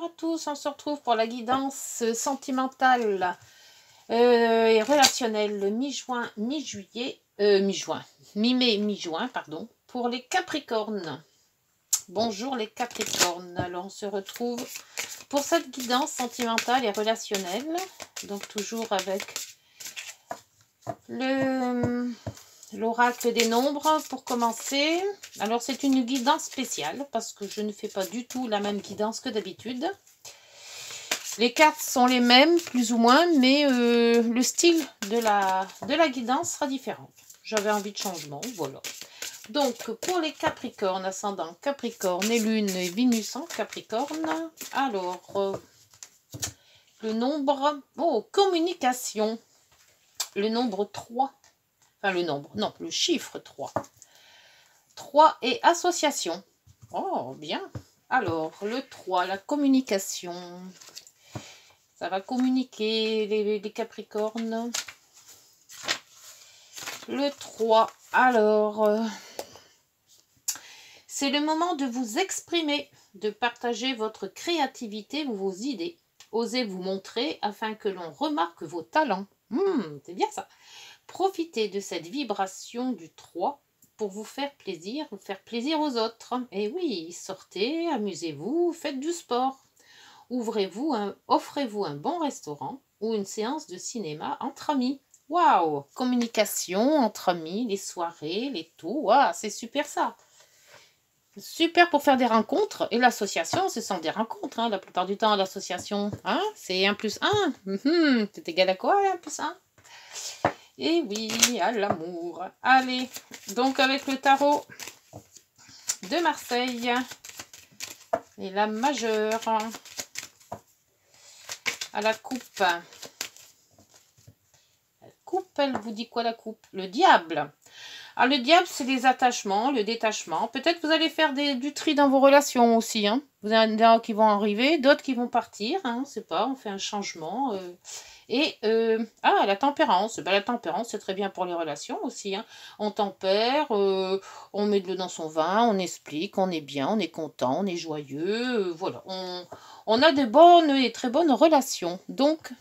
à tous, on se retrouve pour la guidance sentimentale et relationnelle mi-juin, mi-juillet, mi-mai, mi-juin, pardon, pour les Capricornes. Bonjour les Capricornes, alors on se retrouve pour cette guidance sentimentale et relationnelle, donc toujours avec l'oracle des nombres pour commencer. Alors c'est une guidance spéciale parce que je ne fais pas du tout la même guidance que d'habitude. Les cartes sont les mêmes plus ou moins, mais le style de la guidance sera différent. J'avais envie de changement, voilà. Donc pour les Capricornes, ascendant Capricorne et Lune et Vénus en Capricorne, alors le nombre, communication, le nombre 3. Enfin, le chiffre 3. 3 et association. Oh, bien. Alors, le 3, la communication. Ça va communiquer, les Capricornes. Le 3, alors, c'est le moment de vous exprimer, de partager votre créativité ou vos idées. Osez vous montrer afin que l'on remarque vos talents. C'est bien ça. Profitez de cette vibration du 3 pour vous faire plaisir aux autres. Et oui, sortez, amusez-vous, faites du sport. Offrez-vous un bon restaurant ou une séance de cinéma entre amis. Waouh! Communication entre amis, les soirées, les tout. Waouh, c'est super ça. Super pour faire des rencontres. Et l'association, ce sont des rencontres. Hein. La plupart du temps, l'association, hein, c'est 1 plus 1. C'est égal à quoi, 1 plus 1? Et oui, à l'amour. Allez, donc avec le tarot de Marseille et la majeure à la coupe. La coupe, elle vous dit quoi la coupe? Le diable. Ah, le diable, c'est les attachements, le détachement. Peut-être vous allez faire du tri dans vos relations aussi. Hein. Vous avez des gens qui vont arriver, d'autres qui vont partir. Hein, on sait pas, on fait un changement. La tempérance. La tempérance, c'est très bien pour les relations aussi. Hein. On tempère, on met de l'eau dans son vin, on explique, on est bien, on est content, on est joyeux. Voilà, on a de bonnes et très bonnes relations. Donc,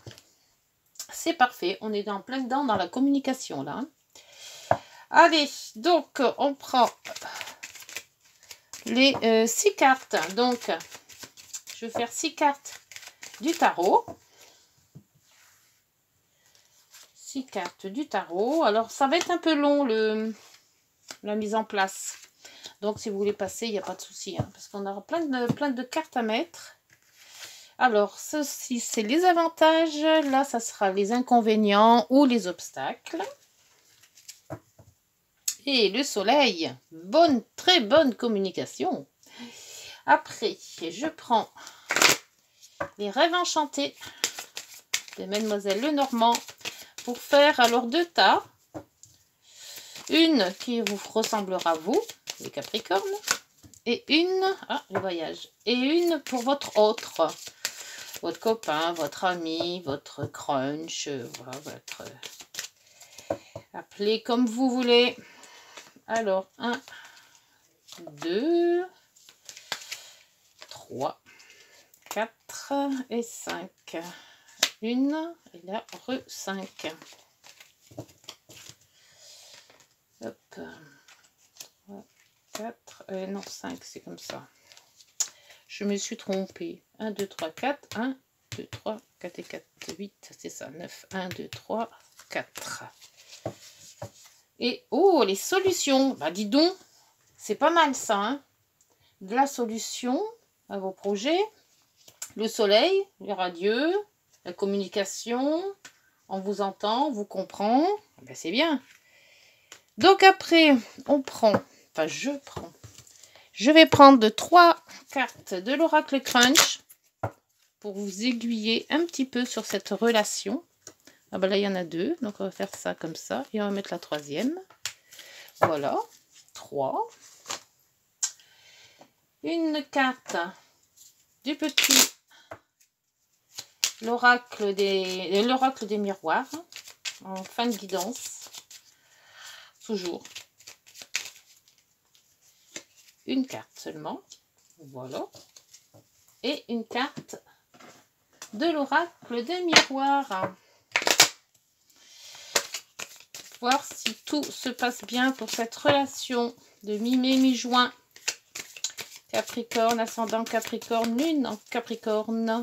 c'est parfait. On est en plein dedans dans la communication là. Hein. Allez, donc on prend les 6 cartes. Donc, je vais faire 6 cartes du tarot. 6 cartes du tarot. Alors, ça va être un peu long la mise en place. Donc, si vous voulez passer, il n'y a pas de souci. Hein, parce qu'on aura plein de cartes à mettre. Alors, ceci, c'est les avantages. Là, ça sera les inconvénients ou les obstacles. Et le soleil, très bonne communication. Après, je prends les rêves enchantés de Mademoiselle Lenormand pour faire alors 2 tas. Une qui vous ressemblera à vous, les Capricornes, et une, le voyage, et une pour votre autre, votre copain, votre ami, votre crunch, votre... Appelez comme vous voulez. Alors, 1, 2, 3, 4 et 5. Une, et là, 5. Hop. 3, 4, non, 5, c'est comme ça. Je me suis trompée. 1, 2, 3, 4. 1, 2, 3, 4 et 4, 8, c'est ça, 9. 1, 2, 3, 4. Et, oh, les solutions. Bah, dis donc, c'est pas mal ça, hein. De la solution à vos projets. Le soleil, les radieux, la communication, on vous entend, on vous comprend. Ben, c'est bien. Donc après, je vais prendre 3 cartes de l'oracle Crunch pour vous aiguiller un petit peu sur cette relation. Ah ben là, il y en a 2, donc on va faire ça comme ça. Et on va mettre la 3e. Voilà, 3. Une carte du petit l'oracle des miroirs en fin de guidance. Toujours. Une carte seulement. Voilà. et une carte de l'oracle de miroir. Voir si tout se passe bien pour cette relation de mi-mai, mi-juin. Capricorne, ascendant Capricorne, lune en Capricorne.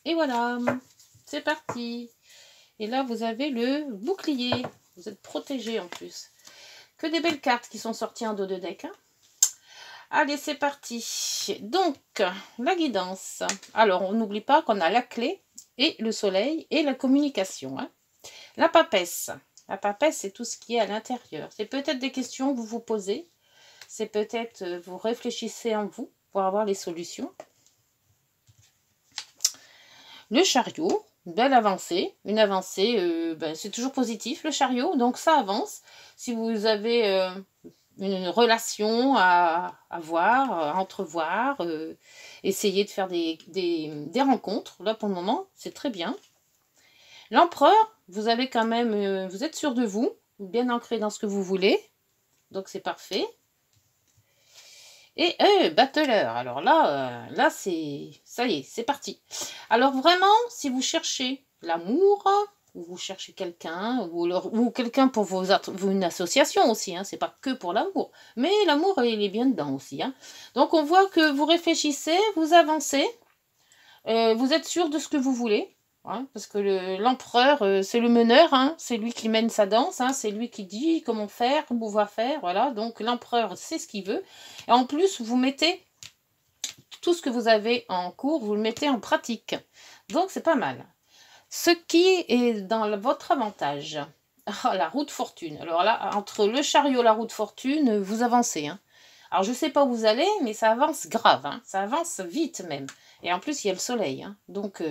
Et voilà, c'est parti. Et là, vous avez le bouclier. Vous êtes protégé en plus. Que des belles cartes qui sont sorties en dos de deck. Hein. Allez, c'est parti. Donc, la guidance. Alors, on n'oublie pas qu'on a la clé et le soleil et la communication. Hein. La papesse. La papesse, c'est tout ce qui est à l'intérieur. C'est peut-être des questions que vous vous posez. C'est peut-être, vous réfléchissez en vous pour avoir les solutions. Le chariot, une belle avancée. Une avancée, c'est toujours positif le chariot, donc ça avance. Si vous avez une relation à voir, à entrevoir, essayez de faire des rencontres. Là, pour le moment, c'est très bien. L'empereur, vous avez quand même, vous êtes sûr de vous, bien ancré dans ce que vous voulez. Donc, c'est parfait. Et battleur, alors là, là c'est, ça y est, c'est parti. Alors vraiment, si vous cherchez l'amour, ou vous cherchez quelqu'un, ou quelqu'un pour une association aussi, hein, c'est pas que pour l'amour, mais l'amour, il est bien dedans aussi. Hein. Donc on voit que vous réfléchissez, vous avancez, vous êtes sûr de ce que vous voulez. Hein, parce que l'empereur, c'est le meneur, hein, c'est lui qui mène sa danse, hein, c'est lui qui dit comment faire, comment va faire, voilà. Donc l'empereur sait ce qu'il veut. Et en plus, vous mettez tout ce que vous avez en cours, vous le mettez en pratique. Donc c'est pas mal. Ce qui est dans votre avantage, la roue de fortune. Alors là, entre le chariot et la roue de fortune, vous avancez. Hein. Alors je ne sais pas où vous allez, mais ça avance grave, hein, ça avance vite même. Et en plus, il y a le soleil, hein, donc...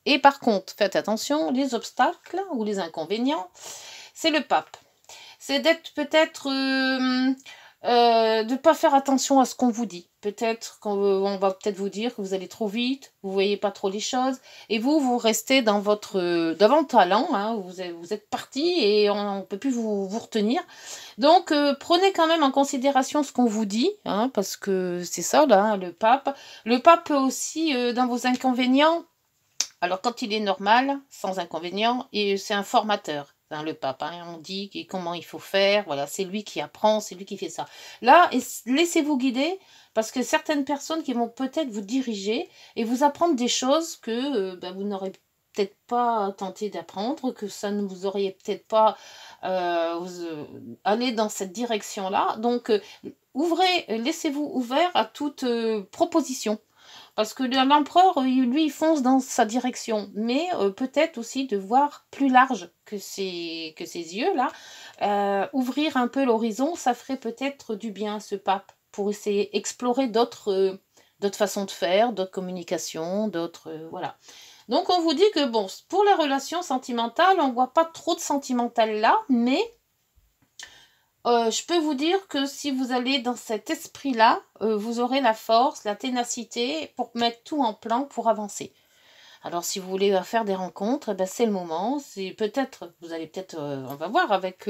Et par contre, faites attention, les obstacles ou les inconvénients, c'est le pape. C'est d'être peut-être... de ne pas faire attention à ce qu'on vous dit. Peut-être qu'on va peut-être vous dire que vous allez trop vite, vous ne voyez pas trop les choses, et vous restez dans votre talent, hein, vous êtes parti et on ne peut plus vous retenir. Donc, prenez quand même en considération ce qu'on vous dit, hein, parce que c'est ça, là, hein, le pape. Le pape aussi, dans vos inconvénients, alors quand il est normal, sans inconvénient, et c'est un formateur, hein, le pape. Hein, on dit comment il faut faire, voilà, c'est lui qui apprend, c'est lui qui fait ça. Là, laissez-vous guider, parce que certaines personnes qui vont peut-être vous diriger et vous apprendre des choses que vous n'aurez peut-être pas tenté d'apprendre, que ça ne vous auriez peut-être pas aller dans cette direction-là. Donc, ouvrez, laissez-vous ouvert à toute proposition. Parce que l'empereur, lui, il fonce dans sa direction. Mais peut-être aussi de voir plus large que ses yeux-là. Ouvrir un peu l'horizon, ça ferait peut-être du bien à ce pape. Pour essayer d'explorer d'autres façons de faire, d'autres communications, d'autres... voilà. Donc on vous dit que, bon, pour la relation sentimentale, on ne voit pas trop de sentimental là, mais... je peux vous dire que si vous allez dans cet esprit-là, vous aurez la force, la ténacité pour mettre tout en plan pour avancer. Alors si vous voulez faire des rencontres, c'est le moment. C'est peut-être, vous allez peut-être, on va voir avec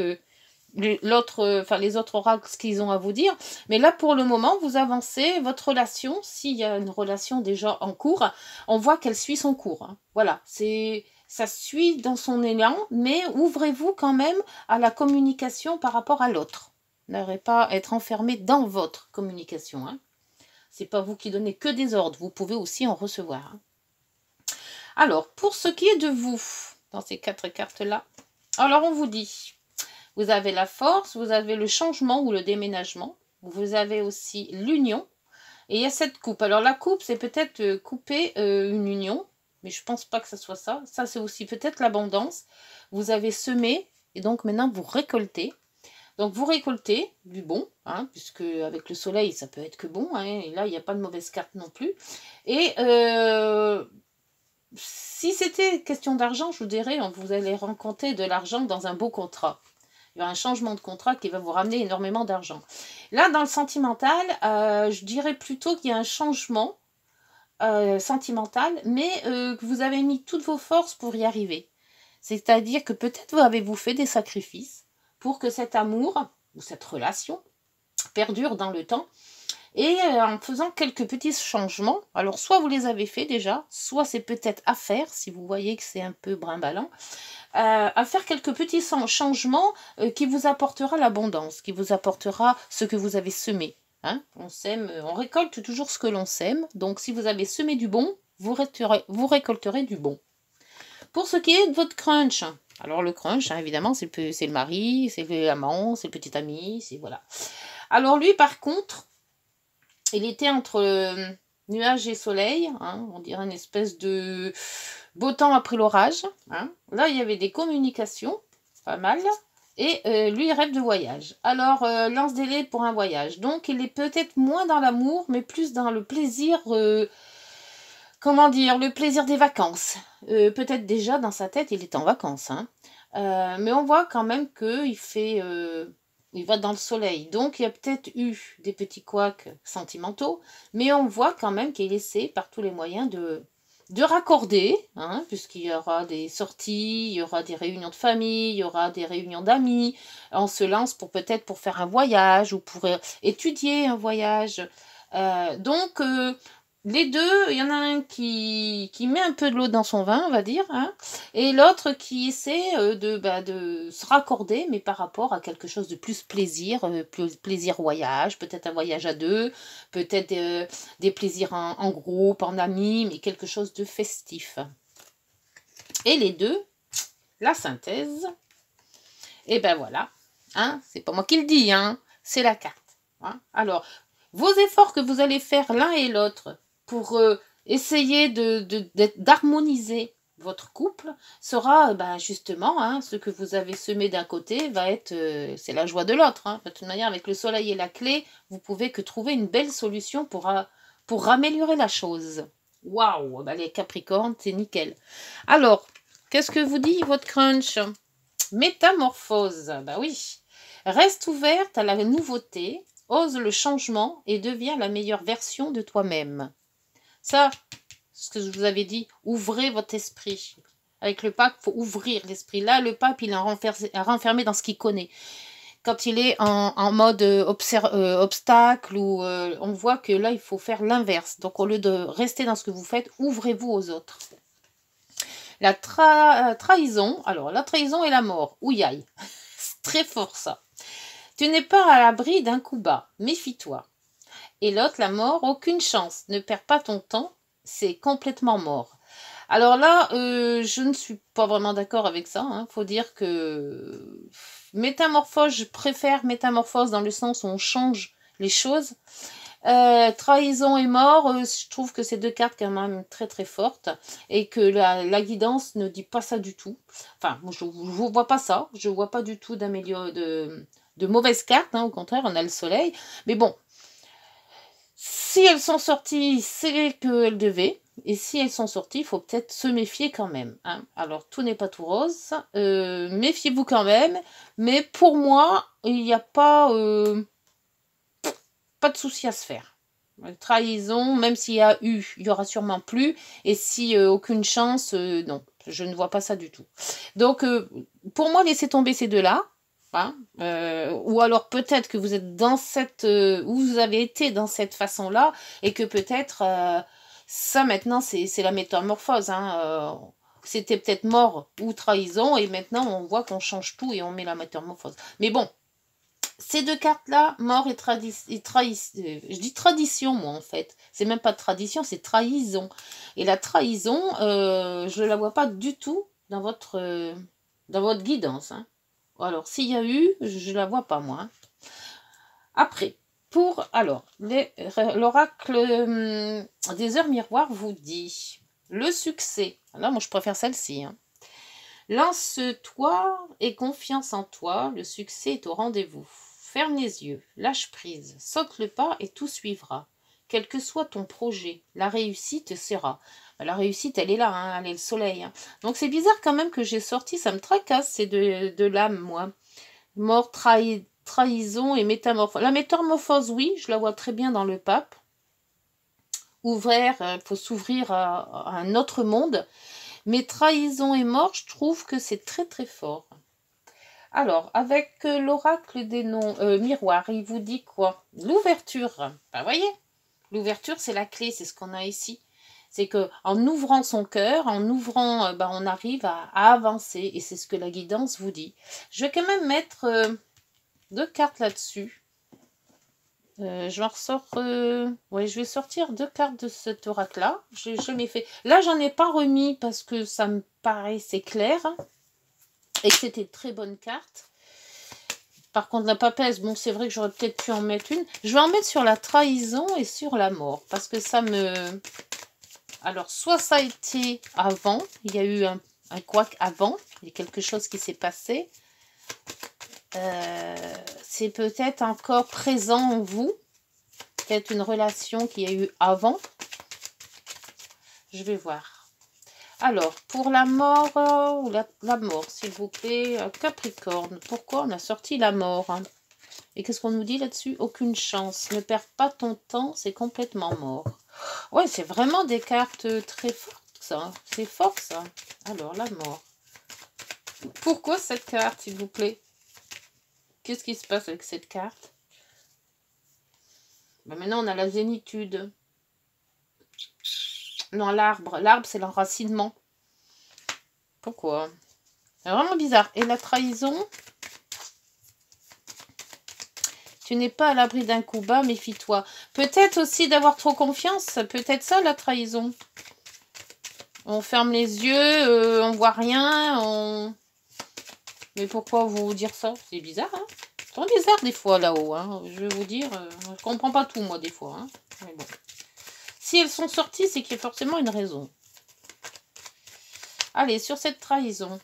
les autres oracles ce qu'ils ont à vous dire. Mais là pour le moment, vous avancez votre relation. S'il y a une relation déjà en cours, on voit qu'elle suit son cours. Hein. Voilà, ça suit dans son élan, mais ouvrez-vous quand même à la communication par rapport à l'autre. N'arrêtez pas à être enfermé dans votre communication. Hein. C'est pas vous qui donnez que des ordres, vous pouvez aussi en recevoir. Hein. Alors, pour ce qui est de vous, dans ces 4 cartes-là, alors on vous dit, vous avez la force, vous avez le changement ou le déménagement, vous avez aussi l'union, et il y a cette coupe. Alors la coupe, c'est peut-être couper une union, mais je pense pas que ce soit ça. Ça, c'est aussi peut-être l'abondance. Vous avez semé, et donc maintenant, vous récoltez. Donc, vous récoltez du bon, hein, puisque avec le soleil, ça peut être que bon. Hein, et là, il n'y a pas de mauvaise carte non plus. Et si c'était question d'argent, je vous dirais, vous allez rencontrer de l'argent dans un beau contrat. Il y a un changement de contrat qui va vous ramener énormément d'argent. Là, dans le sentimental, je dirais plutôt qu'il y a un changement sentimental, mais que vous avez mis toutes vos forces pour y arriver. C'est-à-dire que peut-être vous avez fait des sacrifices pour que cet amour ou cette relation perdure dans le temps. et en faisant quelques petits changements. Alors, soit vous les avez fait déjà, soit c'est peut-être à faire, si vous voyez que c'est un peu brimballant, à faire quelques petits changements qui vous apportera l'abondance, qui vous apportera ce que vous avez semé. Hein, on sème, on récolte toujours ce que l'on sème. Donc, si vous avez semé du bon, vous récolterez du bon. Pour ce qui est de votre crunch, alors le crunch, hein, évidemment, c'est le mari, c'est l'amant, c'est le petit ami, c'est voilà. Alors lui, par contre, il était entre nuages et soleil, hein, on dirait une espèce de beau temps après l'orage. Hein. Là, il y avait des communications, pas mal. Et lui, il rêve de voyage. Alors, lance délai pour un voyage. Donc, il est peut-être moins dans l'amour, mais plus dans le plaisir, comment dire, le plaisir des vacances. Peut-être déjà, dans sa tête, il est en vacances. Hein. Mais on voit quand même qu'il fait... il va dans le soleil. Donc, il y a peut-être eu des petits couacs sentimentaux, mais on voit quand même qu'il essaie par tous les moyens de raccorder, hein, puisqu'il y aura des sorties, il y aura des réunions de famille, il y aura des réunions d'amis. On se lance peut-être pour faire un voyage ou pour étudier un voyage. Donc, les deux, il y en a un qui met un peu de l'eau dans son vin, on va dire, hein, et l'autre qui essaie de se raccorder, mais par rapport à quelque chose de plus plaisir, plaisir voyage, peut-être un voyage à deux, peut-être des plaisirs en groupe, en amis, mais quelque chose de festif. Et les deux, la synthèse, et ben voilà, hein, c'est pas moi qui le dis, hein, c'est la carte. Hein. Alors, vos efforts que vous allez faire l'un et l'autre pour essayer d'harmoniser votre couple sera justement hein, ce que vous avez semé d'un côté va être c'est la joie de l'autre. Hein. De toute manière, avec le soleil et la clé, vous pouvez que trouver une belle solution pour améliorer la chose. Waouh, les Capricornes, c'est nickel. Alors, qu'est-ce que vous dit votre crunch? Métamorphose, oui. Reste ouverte à la nouveauté, ose le changement et deviens la meilleure version de toi-même. Ça, ce que je vous avais dit, ouvrez votre esprit. Avec le pape, il faut ouvrir l'esprit. Là, le pape, il est renfermé dans ce qu'il connaît. Quand il est en mode obstacle, ou on voit que là, il faut faire l'inverse. Donc, au lieu de rester dans ce que vous faites, ouvrez-vous aux autres. La trahison, alors la trahison et la mort, ouïaï, c'est très fort ça. Tu n'es pas à l'abri d'un coup bas, méfie-toi. Et l'autre, la mort, aucune chance, ne perds pas ton temps, c'est complètement mort. Alors là, je ne suis pas vraiment d'accord avec ça. Hein. Faut dire que métamorphose, je préfère métamorphose dans le sens où on change les choses. Trahison et mort, je trouve que c'est deux cartes quand même très très fortes et que la guidance ne dit pas ça du tout. Enfin, je ne vois pas ça. Je ne vois pas du tout de mauvaises cartes. Hein. Au contraire, on a le soleil. Mais bon, si elles sont sorties, c'est qu'elles devaient. Et si elles sont sorties, il faut peut-être se méfier quand même. Hein. Alors, tout n'est pas tout rose. Méfiez-vous quand même. Mais pour moi, il n'y a pas de souci à se faire. Trahison, même s'il y a eu, il y aura sûrement plus. Et si aucune chance, non, je ne vois pas ça du tout. Donc, pour moi, laissez tomber ces deux-là. Hein, ou alors peut-être que vous êtes dans cette... ou vous avez été dans cette façon-là et que peut-être ça maintenant c'est la métamorphose. Hein, c'était peut-être mort ou trahison et maintenant on voit qu'on change tout et on met la métamorphose. Mais bon, ces deux cartes-là, mort et trahison, je dis tradition moi en fait. C'est même pas tradition, c'est trahison. Et la trahison, je la vois pas du tout dans votre guidance. Hein. Alors, s'il y a eu, je ne la vois pas, moi. Après, l'oracle des heures miroirs vous dit le succès. Là, moi, je préfère celle-ci. Hein. Lance-toi et confiance en toi, le succès est au rendez-vous. Ferme les yeux, lâche prise, saute le pas et tout suivra. Quel que soit ton projet, la réussite sera. La réussite, elle est là, hein, elle est le soleil. Hein. Donc c'est bizarre quand même que j'ai sorti, ça me tracasse, c'est de l'âme, moi. Mort, trahison et métamorphose. La métamorphose, oui, je la vois très bien dans le pape. Ouvert, il faut s'ouvrir à un autre monde. Mais trahison et mort, je trouve que c'est très très fort. Alors, avec l'oracle des noms miroirs, il vous dit quoi? L'ouverture. Vous voyez, l'ouverture, c'est la clé, c'est ce qu'on a ici. C'est que en ouvrant son cœur, en ouvrant, on arrive à avancer. Et c'est ce que la guidance vous dit. Je vais quand même mettre 2 cartes là-dessus. Je ressors. Ouais, je vais sortir 2 cartes de cet oracle-là. Je m'ai fait. Là, j'en ai pas remis parce que ça me paraissait clair. Et que c'était de très bonnes cartes. Par contre, la papesse, bon, c'est vrai que j'aurais peut-être pu en mettre une. Je vais en mettre sur la trahison et sur la mort. Parce que ça me... Alors, soit ça a été avant. Il y a eu un couac avant. Il y a quelque chose qui s'est passé. C'est peut-être encore présent en vous. Peut-être une relation qu'il y a eu avant. Je vais voir. Alors, pour la mort, la mort, s'il vous plaît, Capricorne, pourquoi on a sorti la mort hein? Et qu'est-ce qu'on nous dit là-dessus? Aucune chance, ne perds pas ton temps, c'est complètement mort. Ouais, c'est vraiment des cartes très fortes, ça. C'est fort, ça. Alors, la mort. Pourquoi cette carte, s'il vous plaît? Qu'est-ce qui se passe avec cette carte? Maintenant, on a la zénitude. Non, l'arbre. L'arbre, c'est l'enracinement. Pourquoi? C'est vraiment bizarre. Et la trahison? Tu n'es pas à l'abri d'un coup bas, méfie-toi. Peut-être aussi d'avoir trop confiance. Peut-être ça, la trahison. On ferme les yeux, on voit rien. Mais pourquoi vous dire ça? C'est bizarre, hein? C'est trop bizarre des fois là-haut. Hein. Je vais vous dire, je comprends pas tout, moi, des fois. Hein. Mais bon. Si elles sont sorties, c'est qu'il y a forcément une raison. Allez, sur cette trahison,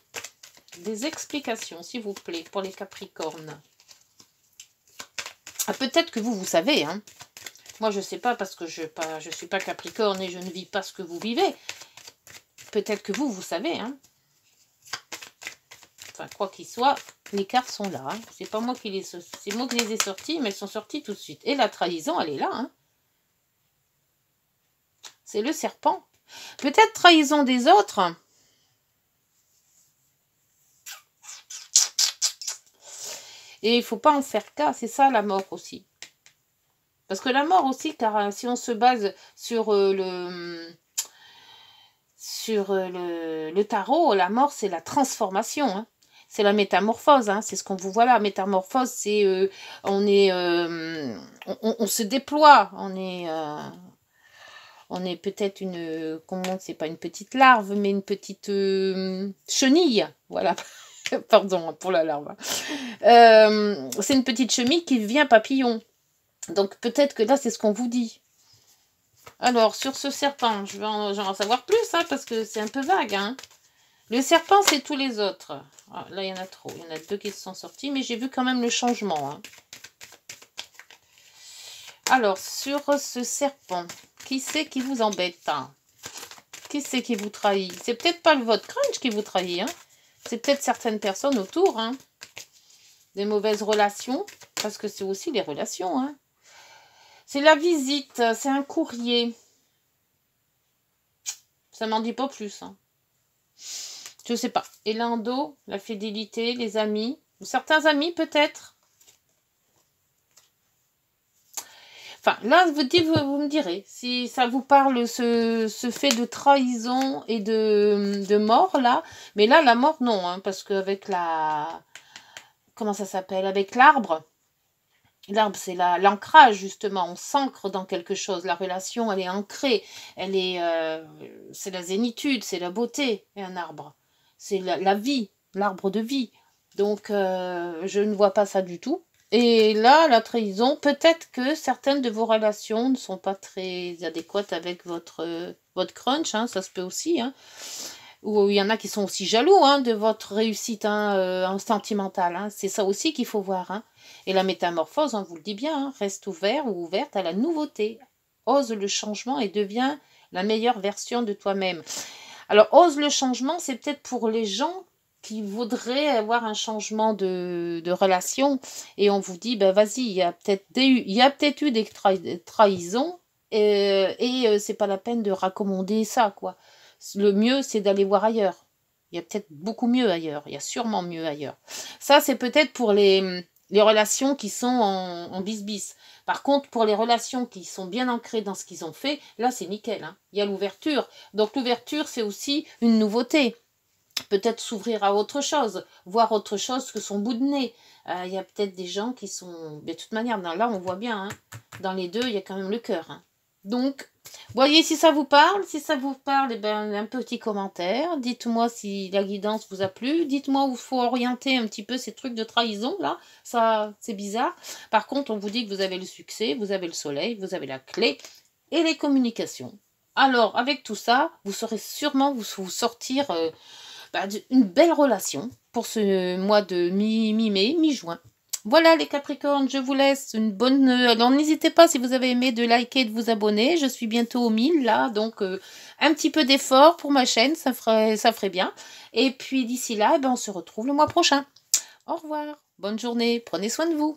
des explications, s'il vous plaît, pour les Capricornes. Ah, peut-être que vous savez. Hein. Moi, je ne sais pas parce que je ne suis pas Capricorne et je ne vis pas ce que vous vivez. Peut-être que vous savez. Hein. Enfin, quoi qu'il soit, les cartes sont là. Hein. C'est pas moi qui les... C'est moi qui les ai sorties, mais elles sont sorties tout de suite. Et la trahison, elle est là. Hein. C'est le serpent. Peut-être trahison des autres. Et il ne faut pas en faire cas. C'est ça la mort aussi. Parce que la mort aussi, car si on se base sur le tarot, la mort, c'est la transformation. Hein. C'est la métamorphose. Hein. C'est ce qu'on vous voit là. Métamorphose, c'est on se déploie. On est peut-être une... Comment? C'est pas une petite larve, mais une petite chenille. Voilà. Pardon pour la larve. C'est une petite chenille qui devient papillon. Donc peut-être que là, c'est ce qu'on vous dit. Alors, sur ce serpent, j'en savoir plus, hein, parce que c'est un peu vague. Hein. Le serpent, c'est tous les autres. Ah, là, il y en a trop. Il y en a 2 qui se sont sortis, mais j'ai vu quand même le changement. Hein. Alors, sur ce serpent, qui c'est qui vous embête hein? Qui c'est qui vous trahit? C'est peut-être pas votre crunch qui vous trahit. Hein. C'est peut-être certaines personnes autour. Hein. Des mauvaises relations, parce que c'est aussi les relations. Hein. C'est la visite, c'est un courrier. Ça m'en dit pas plus. Hein. Je sais pas. Et l'endo, la fidélité, les amis. Certains amis peut-être. Enfin, là, vous me direz. Si ça vous parle, ce fait de trahison et de mort, là. Mais là, la mort, non. Hein, parce qu'avec la... Comment ça s'appelle? Avec l'arbre. L'arbre, c'est l'ancrage, justement. On s'ancre dans quelque chose. La relation, elle est ancrée. C'est la zénitude, c'est la beauté, et un arbre. C'est la vie, l'arbre de vie. Donc, je ne vois pas ça du tout. Et là, la trahison, peut-être que certaines de vos relations ne sont pas très adéquates avec votre crunch. Hein, ça se peut aussi. Hein. Ou il y en a qui sont aussi jaloux hein, de votre réussite hein, sentimentale. Hein. C'est ça aussi qu'il faut voir. Hein. Et la métamorphose, on vous le dit bien, hein, reste ouvert ou ouverte à la nouveauté. Ose le changement et deviens la meilleure version de toi-même. Alors, ose le changement, c'est peut-être pour les gens qui voudraient avoir un changement de relation. Et on vous dit, ben vas-y, il y a peut-être eu des trahisons et c'est pas la peine de raccommoder ça, quoi. Le mieux, c'est d'aller voir ailleurs. Il y a peut-être beaucoup mieux ailleurs. Il y a sûrement mieux ailleurs. Ça, c'est peut-être pour les relations qui sont en bis-bis. Par contre, pour les relations qui sont bien ancrées dans ce qu'ils ont fait, là, c'est nickel. Hein. Il y a l'ouverture. Donc, l'ouverture, c'est aussi une nouveauté. Peut-être s'ouvrir à autre chose, voir autre chose que son bout de nez. Il y a peut-être des gens qui sont... De toute manière, là, on voit bien. Hein. Dans les deux, il y a quand même le cœur. Hein. Donc, voyez si ça vous parle. Si ça vous parle, eh ben, un petit commentaire. Dites-moi si la guidance vous a plu. Dites-moi où il faut orienter un petit peu ces trucs de trahison, là. Ça, c'est bizarre. Par contre, on vous dit que vous avez le succès, vous avez le soleil, vous avez la clé et les communications. Alors, avec tout ça, vous saurez sûrement vous sortir une belle relation pour ce mois de mi-mai, mi-juin. Voilà les Capricornes, je vous laisse une bonne... Alors n'hésitez pas si vous avez aimé de liker et de vous abonner. Je suis bientôt aux 1000 là, donc un petit peu d'effort pour ma chaîne, ça ferait bien. Et puis d'ici là, on se retrouve le mois prochain. Au revoir, bonne journée, prenez soin de vous.